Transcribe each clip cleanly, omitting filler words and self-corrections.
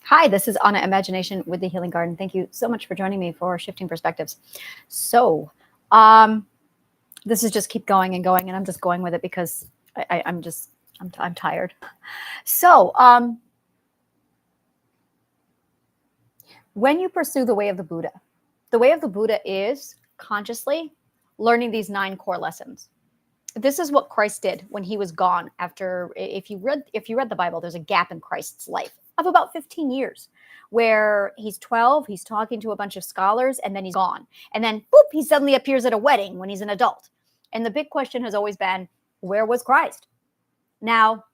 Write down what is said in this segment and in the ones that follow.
Hi, this is Anna Imagination with the Healing Garden. Thank you so much for joining me for Shifting Perspectives. So, this is just keep going and going, and I'm just going with it because I'm tired. So, when you pursue the way of the Buddha is consciously learning these 9 core lessons. This is what Christ did when he was gone. After, if you read the Bible, there's a gap in Christ's life of about 15 years where he's 12, he's talking to a bunch of scholars, and then he's gone. And then, boop, he suddenly appears at a wedding when he's an adult. And the big question has always been, where was Christ? Now,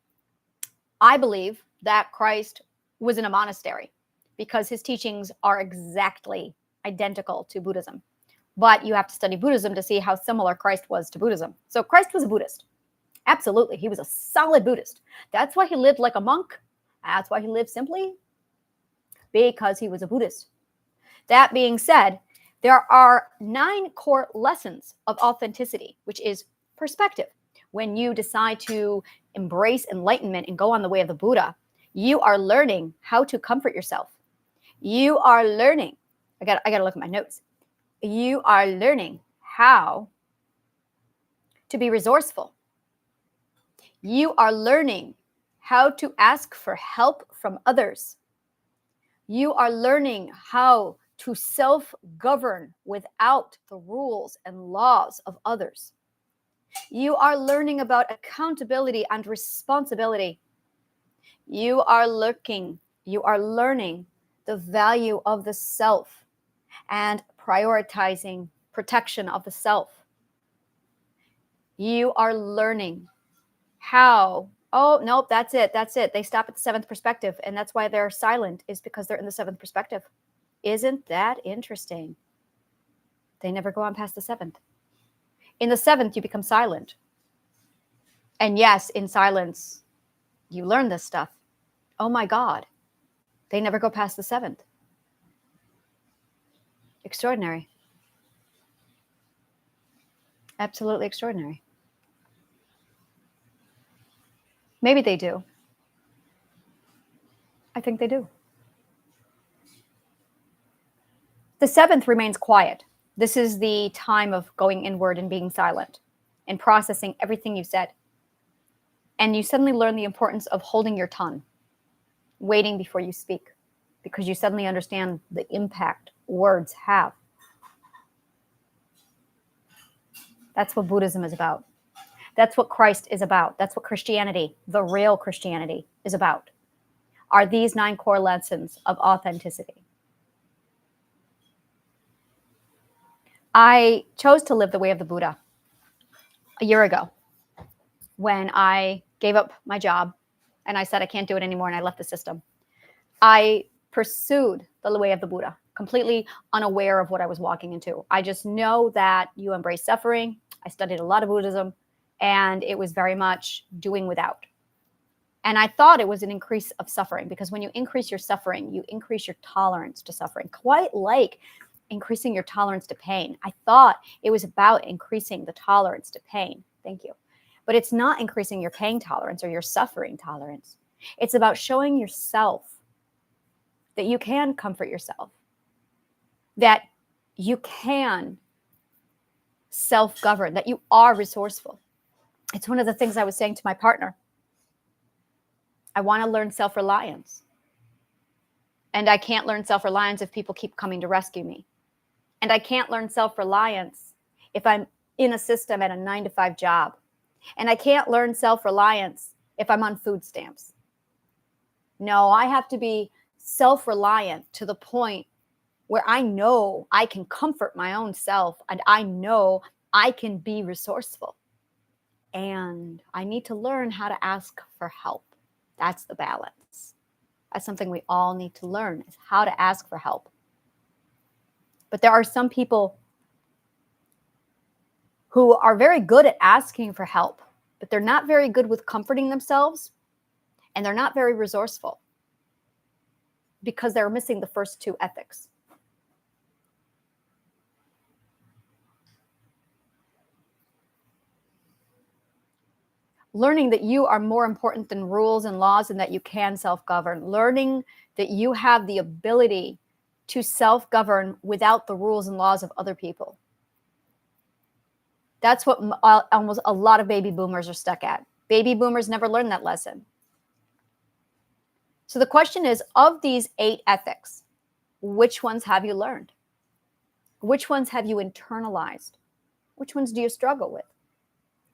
I believe that Christ was in a monastery because his teachings are exactly identical to Buddhism. But you have to study Buddhism to see how similar Christ was to Buddhism. So Christ was a Buddhist. Absolutely. He was a solid Buddhist. That's why he lived like a monk. That's why he lived simply, because he was a Buddhist. That being said, there are 9 core lessons of authenticity, which is perspective. When you decide to embrace enlightenment and go on the way of the Buddha, you are learning how to comfort yourself. You are learning. I got to look at my notes. You are learning how to be resourceful. You are learning how to ask for help from others. You are learning how to self-govern without the rules and laws of others. You are learning about accountability and responsibility. You are learning the value of the self and prioritizing protection of the self. You are learning how, oh, nope, that's it. They stop at the 7th perspective, and that's why they're silent, is because they're in the 7th perspective. Isn't that interesting? They never go on past the 7th. In the 7th, you become silent. And yes, in silence, you learn this stuff. Oh my God. They never go past the 7th. Extraordinary. Absolutely extraordinary. Maybe they do. I think they do. The 7th remains quiet. This is the time of going inward and being silent and processing everything you said. And you suddenly learn the importance of holding your tongue, waiting before you speak, because you suddenly understand the impact words have. That's what Buddhism is about. That's what Christ is about. That's what Christianity, the real Christianity, is about. Are these 9 core lessons of authenticity. I chose to live the way of the Buddha a year ago when I gave up my job and I said I can't do it anymore, and I left the system. I pursued the way of the Buddha, completely unaware of what I was walking into. I just know that you embrace suffering. I studied a lot of Buddhism, and it was very much doing without. And I thought it was an increase of suffering, because when you increase your suffering, you increase your tolerance to suffering, quite like increasing your tolerance to pain. I thought it was about increasing the tolerance to pain. Thank you. But it's not increasing your pain tolerance or your suffering tolerance. It's about showing yourself that you can comfort yourself, that you can self-govern, that you are resourceful. It's one of the things I was saying to my partner. I want to learn self-reliance. And I can't learn self-reliance if people keep coming to rescue me. And I can't learn self-reliance if I'm in a system at a 9-to-5 job. And I can't learn self-reliance if I'm on food stamps. No, I have to be self-reliant to the point where I know I can comfort my own self, and I know I can be resourceful. And I need to learn how to ask for help. That's the balance. That's something we all need to learn, is how to ask for help. But there are some people who are very good at asking for help, but they're not very good with comforting themselves, and they're not very resourceful because they're missing the first 2 ethics. Learning that you are more important than rules and laws and that you can self-govern. Learning that you have the ability to self-govern without the rules and laws of other people. That's what almost a lot of baby boomers are stuck at. Baby boomers never learned that lesson. So the question is, of these 8 ethics, which ones have you learned? Which ones have you internalized? Which ones do you struggle with?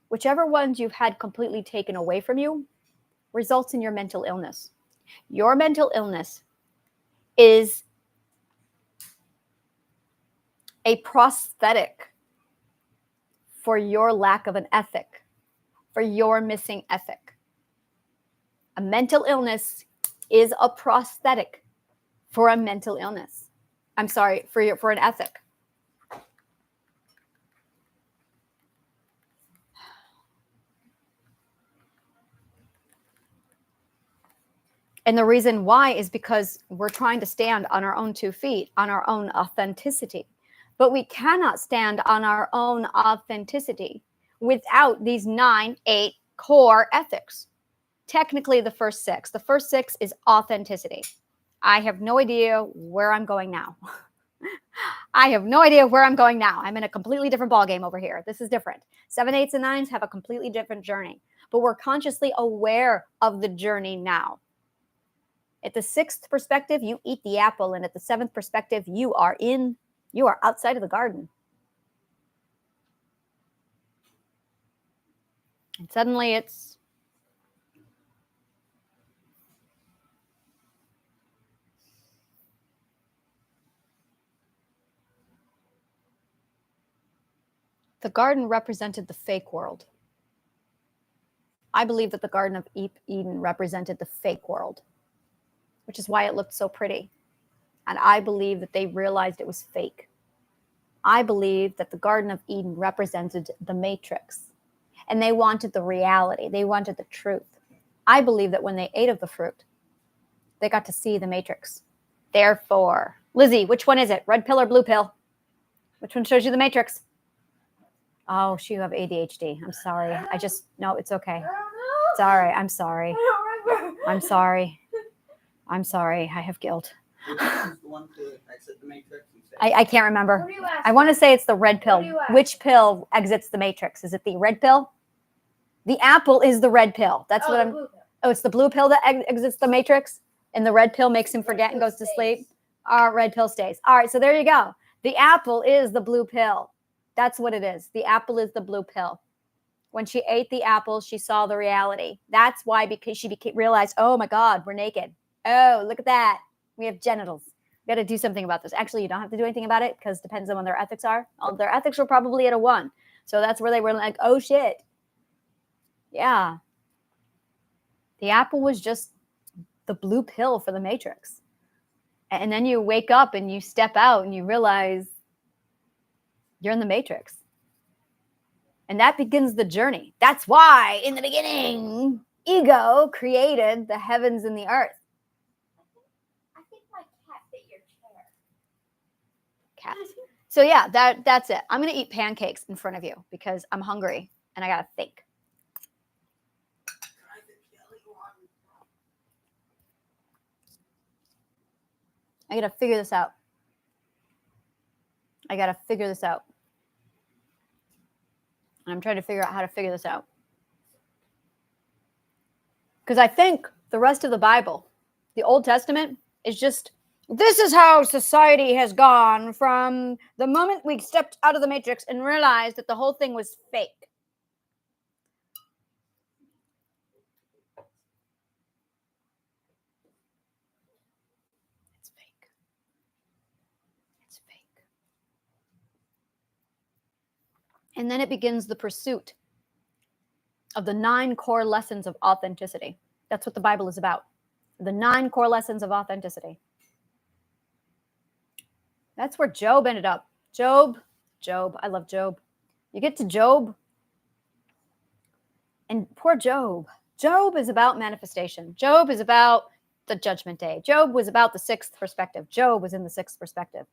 Whichever ones you've had completely taken away from you results in your mental illness. Your mental illness is a prosthetic for your lack of an ethic, for your missing ethic. A mental illness is a prosthetic for a mental illness. I'm sorry, for an ethic. And the reason why is because we're trying to stand on our own 2 feet, on our own authenticity. But we cannot stand on our own authenticity without these 8 core ethics. Technically, the first 6. The first 6 is authenticity. I have no idea where I'm going now. I have no idea where I'm going now. I'm in a completely different ballgame over here. This is different. 7, 8s, and 9s have a completely different journey. But we're consciously aware of the journey now. At the 6th perspective, you eat the apple. And at the 7th perspective, you are outside of the garden. And suddenly it's the garden represented the fake world. I believe that the Garden of Eden represented the fake world, which is why it looked so pretty. And I believe that they realized it was fake. I believe that the Garden of Eden represented the matrix, and they wanted the reality. They wanted the truth. I believe that when they ate of the fruit, they got to see the matrix. Therefore, Lizzie, which one is it? Red pill or blue pill? Which one shows you the matrix? Oh, you have ADHD. I'm sorry. No, it's okay. It's all right. I'm sorry. I'm sorry. I'm sorry. I have guilt. I can't remember. I want to say it's the red pill. Which pill exits the matrix? Is it the red pill? The apple is the red pill. That's what I'm. Oh, it's the blue pill that exits the matrix, and the red pill makes him forget and goes to sleep. Our red pill stays. All right, so there you go. The apple is the blue pill. That's what it is. The apple is the blue pill. When she ate the apple, she saw the reality. That's why, because she realized, oh my God, we're naked. Oh, look at that. We have genitals. We got to do something about this. Actually, you don't have to do anything about it because it depends on what their ethics are. Their ethics were probably at a 1. So that's where they were like, oh shit. Yeah. The apple was just the blue pill for the matrix. And then you wake up and you step out and you realize you're in the matrix. And that begins the journey. That's why in the beginning, ego created the heavens and the earth. I think my cat bit your chair. Cats. So yeah, that's it. I'm going to eat pancakes in front of you because I'm hungry and I got to think. I got to figure this out. And I'm trying to figure out how to figure this out. Because I think the rest of the Bible, the Old Testament, is just, this is how society has gone from the moment we stepped out of the matrix and realized that the whole thing was fake. It's fake. It's fake. And then it begins the pursuit of the 9 core lessons of authenticity. That's what the Bible is about. The 9 core lessons of authenticity. That's where Job ended up. Job, I love Job. You get to Job, and poor Job. Job is about manifestation. Job is about the judgment day. Job was about the 6th perspective. Job was in the 6th perspective.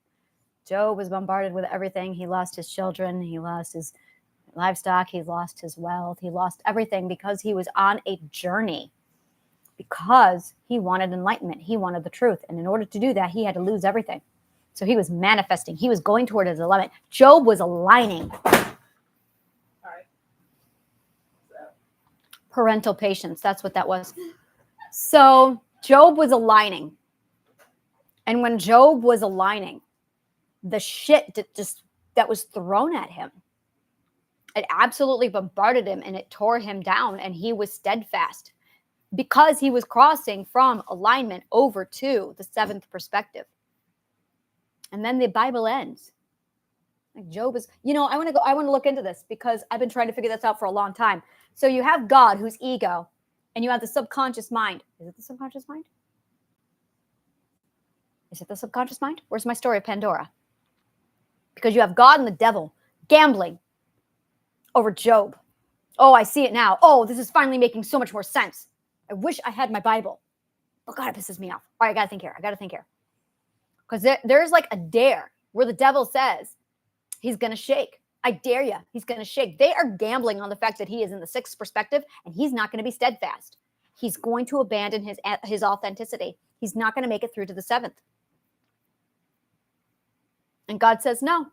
Job was bombarded with everything. He lost his children. He lost his livestock. He lost his wealth. He lost everything because he was on a journey, because he wanted enlightenment. He wanted the truth. And in order to do that, he had to lose everything. So he was manifesting. He was going toward his alignment. Job was aligning. Parental patience. That's what that was. So Job was aligning. And when Job was aligning, the shit that was thrown at him, it absolutely bombarded him and it tore him down. And he was steadfast because he was crossing from alignment over to the seventh perspective. And then the Bible ends. Like Job is, I want to look into this because I've been trying to figure this out for a long time. So you have God, who's ego, and you have the subconscious mind. Is it the subconscious mind? Is it the subconscious mind? Where's my story of Pandora? Because you have God and the devil gambling over Job. Oh, I see it now. Oh, this is finally making so much more sense. I wish I had my Bible. Oh, God, it pisses me off. All right, I got to think here. Because there's like a dare where the devil says he's going to shake. I dare you. He's going to shake. They are gambling on the fact that he is in the sixth perspective and he's not going to be steadfast. He's going to abandon his authenticity. He's not going to make it through to the seventh. And God says, no,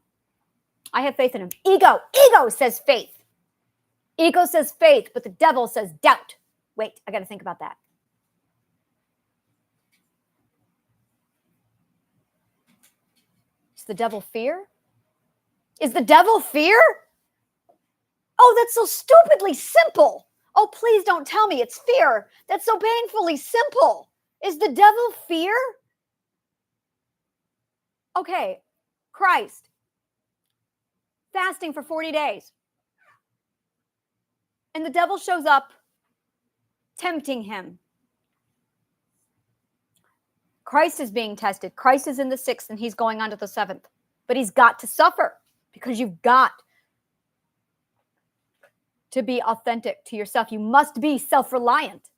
I have faith in him. Ego says faith. Ego says faith, but the devil says doubt. Wait, I got to think about that. Is the devil fear? Is the devil fear? Oh, that's so stupidly simple. Oh, please don't tell me it's fear. That's so painfully simple. Is the devil fear? Okay, Christ, fasting for 40 days. And the devil shows up, tempting him. Christ is being tested. Christ is in the sixth and he's going on to the seventh. But he's got to suffer because you've got to be authentic to yourself. You must be self-reliant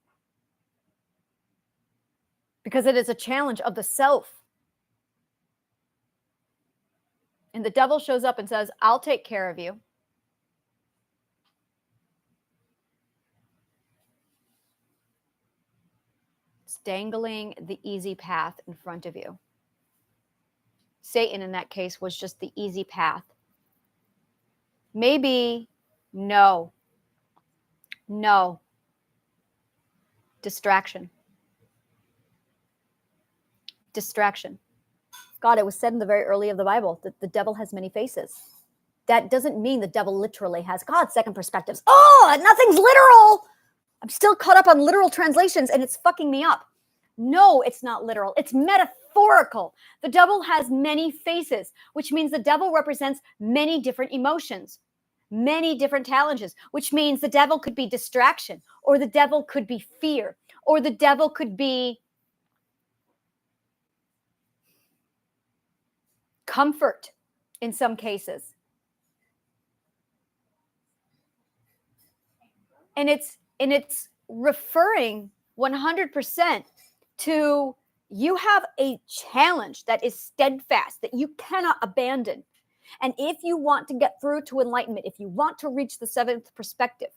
because it is a challenge of the self. And the devil shows up and says, I'll take care of you. It's dangling the easy path in front of you. Satan, in that case, was just the easy path. Maybe, no. Distraction. God, it was said in the very early of the Bible that the devil has many faces. That doesn't mean the devil literally has God's second perspectives. Oh, nothing's literal. I'm still caught up on literal translations and it's fucking me up. No, it's not literal. It's metaphorical. The devil has many faces, which means the devil represents many different emotions, many different challenges, which means the devil could be distraction, or the devil could be fear, or the devil could be comfort in some cases. And it's referring 100% to you have a challenge that is steadfast, that you cannot abandon. And if you want to get through to enlightenment, if you want to reach the seventh perspective,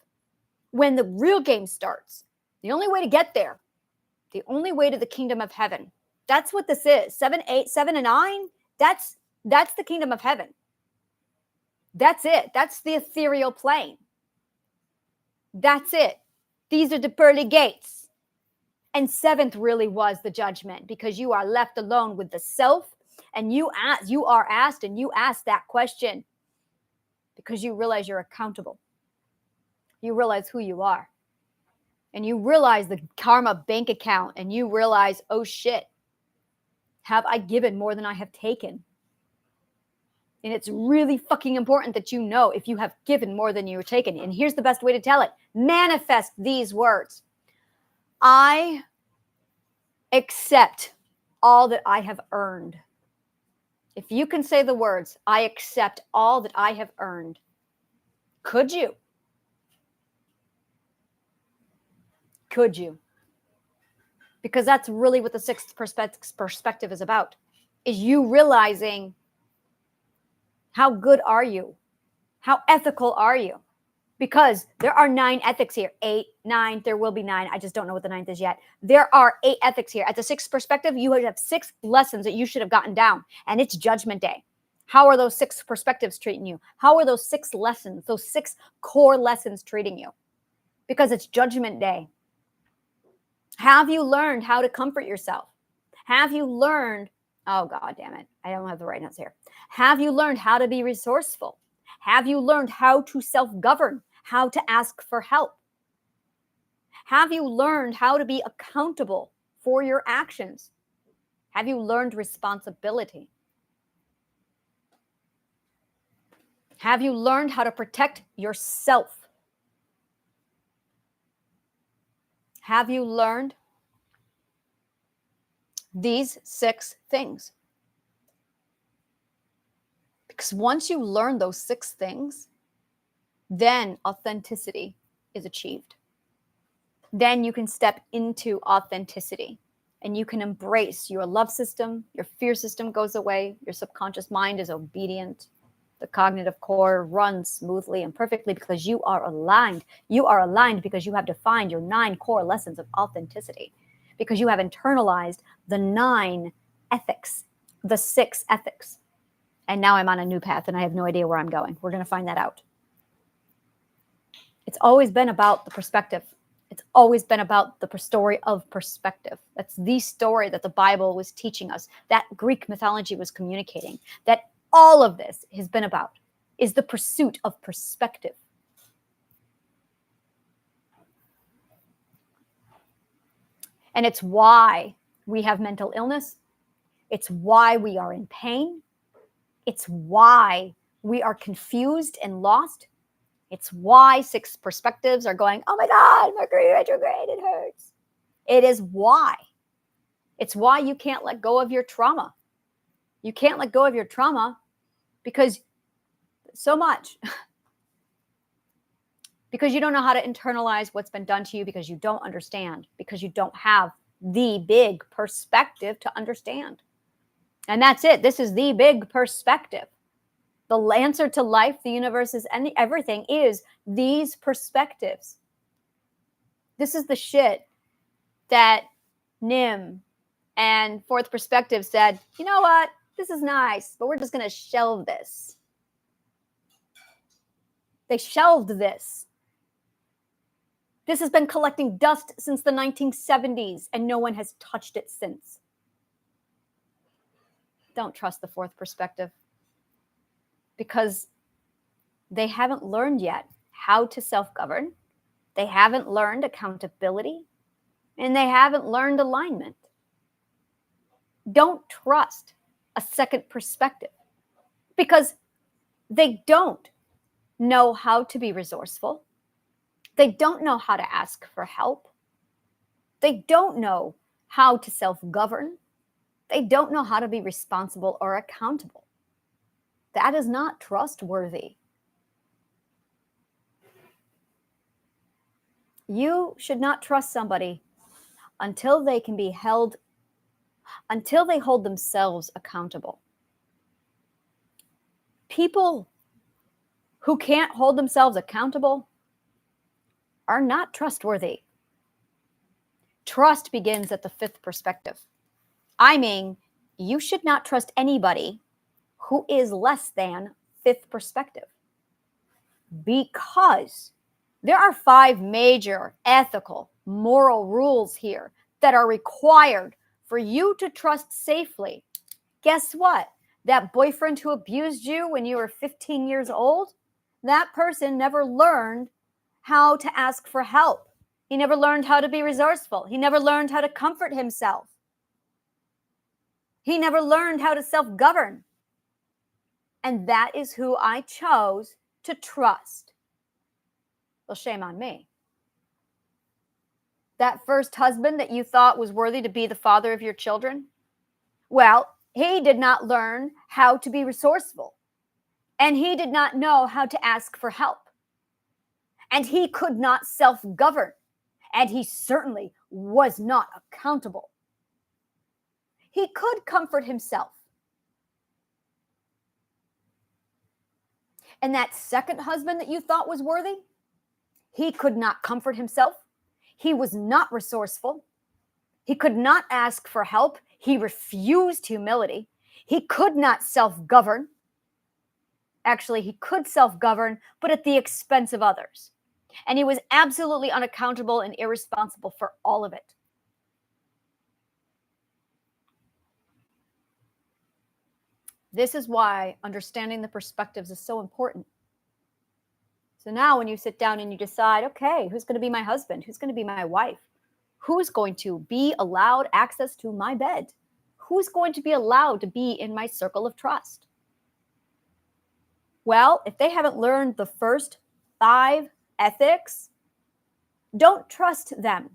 when the real game starts, the only way to get there, the only way to the kingdom of heaven, that's what this is. 7, 8, 7, and 9, that's the kingdom of heaven. That's it. That's the ethereal plane. That's it. These are the pearly gates. And seventh really was the judgment, because you are left alone with the self, and you are asked, and you ask that question because you realize you're accountable. You realize who you are, and you realize the karma bank account, and you realize, oh shit, have I given more than I have taken? And it's really fucking important that you know if you have given more than you're taken. And here's the best way to tell it. Manifest these words. I accept all that I have earned. If you can say the words, I accept all that I have earned, could you? Could you? Because that's really what the sixth perspective is about, is you realizing how good are you? How ethical are you? Because there are 9 ethics here. 8, 9, there will be 9. I just don't know what the 9th is yet. There are 8 ethics here. At the 6th perspective, you have 6 lessons that you should have gotten down, and it's judgment day. How are those 6 perspectives treating you? How are those 6 lessons, those 6 core lessons treating you? Because it's judgment day. Have you learned how to comfort yourself? Have you learned, oh God damn it, I don't have the right notes here. Have you learned how to be resourceful? Have you learned how to self-govern? How to ask for help? Have you learned how to be accountable for your actions? Have you learned responsibility? Have you learned how to protect yourself? Have you learned these 6 things? Because once you learn those 6 things, then authenticity is achieved. Then you can step into authenticity and you can embrace your love system. Your fear system goes away. Your subconscious mind is obedient. The cognitive core runs smoothly and perfectly because you are aligned. You are aligned because you have defined your 9 core lessons of authenticity, because you have internalized the 9 ethics, the 6 ethics. And now I'm on a new path and I have no idea where I'm going. We're going to find that out. It's always been about the perspective. It's always been about the story of perspective. That's the story that the Bible was teaching us, that Greek mythology was communicating, that all of this has been about, is the pursuit of perspective. And it's why we have mental illness. It's why we are in pain. It's why we are confused and lost. It's why 6 perspectives are going, oh my God, Mercury retrograde, it hurts. It is why. It's why you can't let go of your trauma. You can't let go of your trauma because so much. Because you don't know how to internalize what's been done to you, because you don't understand, because you don't have the big perspective to understand. And that's it. This is the big perspective. The answer to life, the universe, is everything is these perspectives. This is the shit that Nim and Fourth Perspective said, you know what? This is nice, but we're just going to shelve this. They shelved this. This has been collecting dust since the 1970s, and no one has touched it since. Don't trust the Fourth Perspective, because they haven't learned yet how to self-govern. They haven't learned accountability, and they haven't learned alignment. Don't trust a second perspective, because they don't know how to be resourceful. They don't know how to ask for help. They don't know how to self-govern. They don't know how to be responsible or accountable. That is not trustworthy. You should not trust somebody until they can be held, until they hold themselves accountable. People who can't hold themselves accountable are not trustworthy. Trust begins at the 5th perspective. I mean, you should not trust anybody who is less than 5th perspective, because there are 5 major ethical, moral rules here that are required for you to trust safely. Guess what? That boyfriend who abused you when you were 15 years old, that person never learned how to ask for help. He never learned how to be resourceful. He never learned how to comfort himself. He never learned how to self-govern. And that is who I chose to trust. Well, shame on me. That first husband that you thought was worthy to be the father of your children, well, he did not learn how to be resourceful. And he did not know how to ask for help. And he could not self-govern. And he certainly was not accountable. He could comfort himself. And that second husband that you thought was worthy, he could not comfort himself. He was not resourceful. He could not ask for help. He refused humility. He could not self-govern. Actually, he could self-govern, but at the expense of others. And he was absolutely unaccountable and irresponsible for all of it. This is why understanding the perspectives is so important. So now when you sit down and you decide, okay, who's going to be my husband? Who's going to be my wife? Who's going to be allowed access to my bed? Who's going to be allowed to be in my circle of trust? Well, if they haven't learned the first 5 ethics, don't trust them.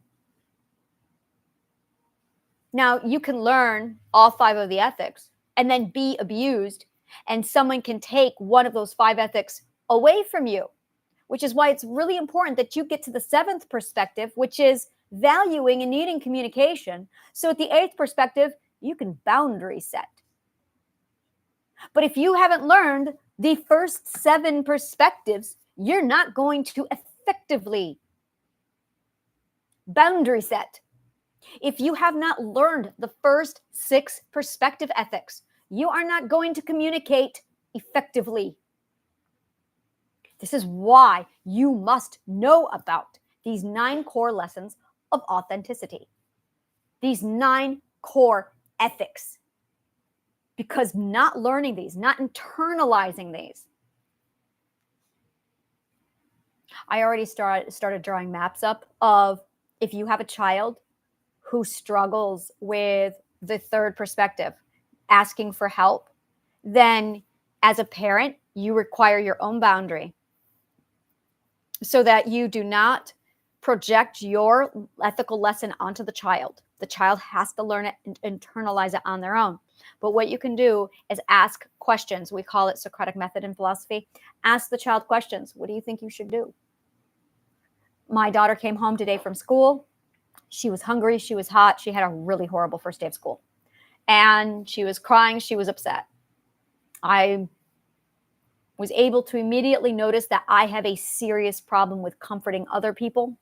Now, you can learn all 5 of the ethics and then be abused, and someone can take one of those 5 ethics away from you, which is why it's really important that you get to the 7th perspective, which is valuing and needing communication. So at the 8th perspective, you can boundary set. But if you haven't learned the first 7 perspectives, you're not going to effectively boundary set. If you have not learned the first 6 perspective ethics, you are not going to communicate effectively. This is why you must know about these 9 core lessons of authenticity, these 9 core ethics. Because not learning these, not internalizing these. I already started drawing maps up of if you have a child who struggles with the 3rd perspective, asking for help, then as a parent, you require your own boundary so that you do not project your ethical lesson onto the child. The child has to learn it and internalize it on their own. But what you can do is ask questions. We call it Socratic method in philosophy. Ask the child questions. What do you think you should do? My daughter came home today from school. She was hungry. She was hot. She had a really horrible first day of school. And she was crying. She was upset. I was able to immediately notice that I have a serious problem with comforting other people.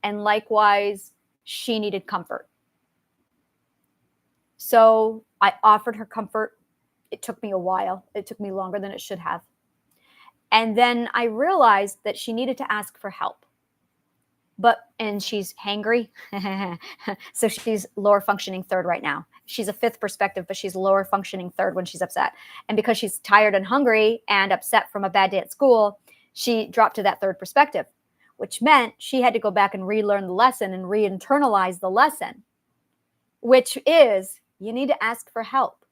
And likewise, she needed comfort. So I offered her comfort. It took me a while. It took me longer than it should have. And then I realized that she needed to ask for help. And she's hangry. So she's lower functioning 3rd right now. She's a 5th perspective, but she's lower functioning 3rd when she's upset. And because she's tired and hungry and upset from a bad day at school, she dropped to that 3rd perspective, which meant she had to go back and relearn the lesson and re-internalize the lesson, which is you need to ask for help.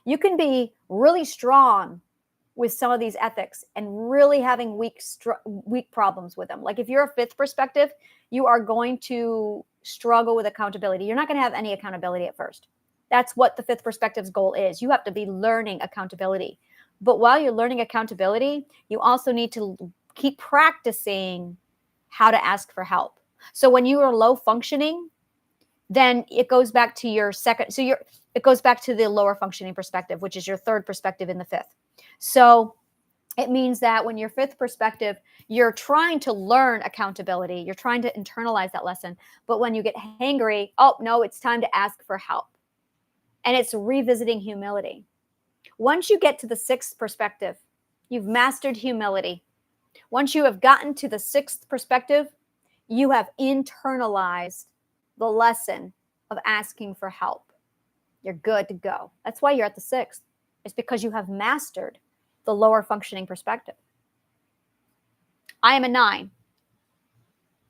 You can be really strong with some of these ethics and really having weak problems with them. Like if you're a 5th perspective, you are going to struggle with accountability. You're not going to have any accountability at first. That's what the 5th perspective's goal is. You have to be learning accountability. But while you're learning accountability, you also need to keep practicing how to ask for help. So when you are low functioning, then it goes back to your second. So it goes back to the lower functioning perspective, which is your 3rd perspective in the 5th. So it means that when your 5th perspective, you're trying to learn accountability. You're trying to internalize that lesson. But when you get hangry, oh, no, it's time to ask for help. And it's revisiting humility. Once you get to the 6th perspective, you've mastered humility. Once you have gotten to the 6th perspective, you have internalized the lesson of asking for help. You're good to go. That's why you're at the 6th. It's because you have mastered the lower functioning perspective. I am a 9.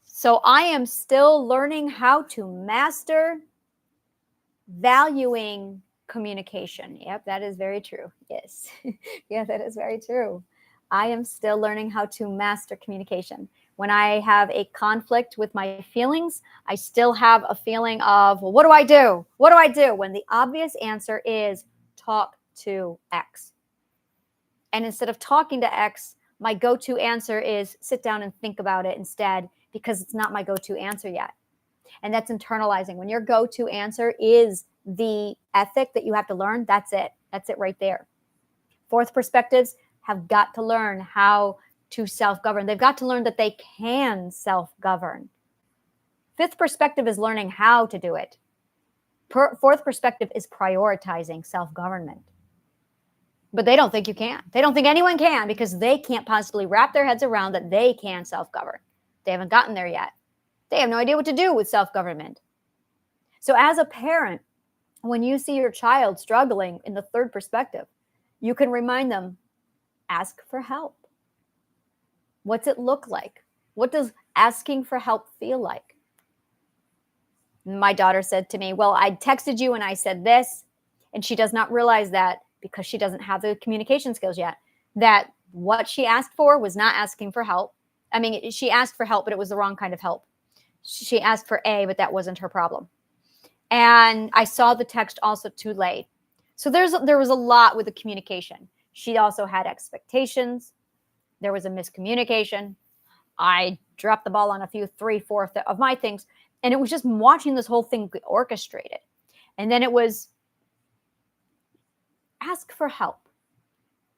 So I am still learning how to master valuing communication. Yep, that is very true. Yes. Yeah, that is very true. I am still learning how to master communication. When I have a conflict with my feelings, I still have a feeling of, well, what do I do? What do I do? When the obvious answer is talk to X. And instead of talking to X, my go-to answer is sit down and think about it instead, because it's not my go-to answer yet. And that's internalizing. When your go-to answer is the ethic that you have to learn, that's it. That's it right there. 4th perspectives, have got to learn how to self-govern. They've got to learn that they can self-govern. Fifth perspective is learning how to do it. Fourth perspective is prioritizing self-government. But they don't think you can. They don't think anyone can because they can't possibly wrap their heads around that they can self-govern. They haven't gotten there yet. They have no idea what to do with self-government. So as a parent, when you see your child struggling in the third perspective, you can remind them, ask for help. What's it look like? What does asking for help feel like? My daughter said to me, well, I texted you and I said this, and she does not realize that because she doesn't have the communication skills yet, that what she asked for was not asking for help. I mean, she asked for help, but it was the wrong kind of help. She asked for A, but that wasn't her problem. And I saw the text also too late. So there was a lot with the communication. She also had expectations. There was a miscommunication. I dropped the ball on a few, 3/4 of my things. And it was just watching this whole thing orchestrated. And then it was, ask for help.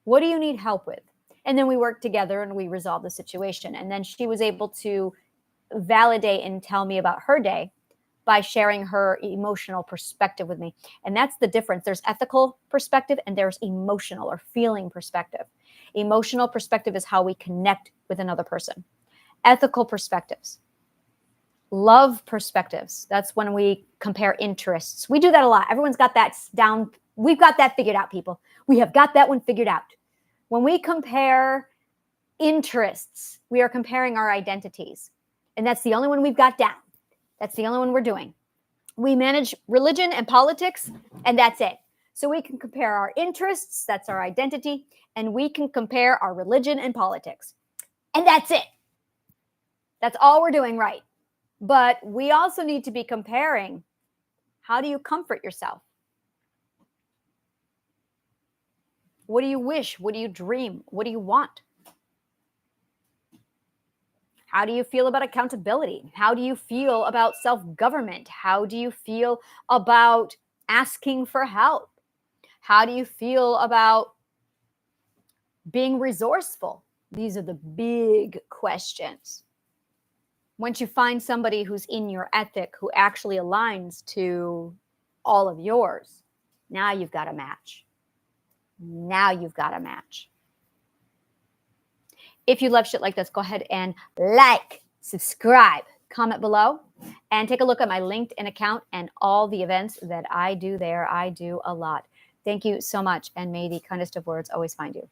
What do you need help with? And then we worked together and we resolved the situation. And then she was able to validate and tell me about her day by sharing her emotional perspective with me. And that's the difference. There's ethical perspective and there's emotional or feeling perspective. Emotional perspective is how we connect with another person. Ethical perspectives. Love perspectives. That's when we compare interests. We do that a lot. Everyone's got that down. We've got that figured out, people. We have got that one figured out. When we compare interests, we are comparing our identities. And that's the only one we've got down. That's the only one we're doing. We manage religion and politics, and that's it. So we can compare our interests, that's our identity, and we can compare our religion and politics. And that's it. That's all we're doing right. But we also need to be comparing, how do you comfort yourself? What do you wish? What do you dream? What do you want? How do you feel about accountability? How do you feel about self-government? How do you feel about asking for help? How do you feel about being resourceful? These are the big questions. Once you find somebody who's in your ethic, who actually aligns to all of yours, now you've got a match. Now you've got a match. If you love shit like this, go ahead and like, subscribe, comment below, and take a look at my LinkedIn account and all the events that I do there. I do a lot. Thank you so much, and may the kindest of words always find you.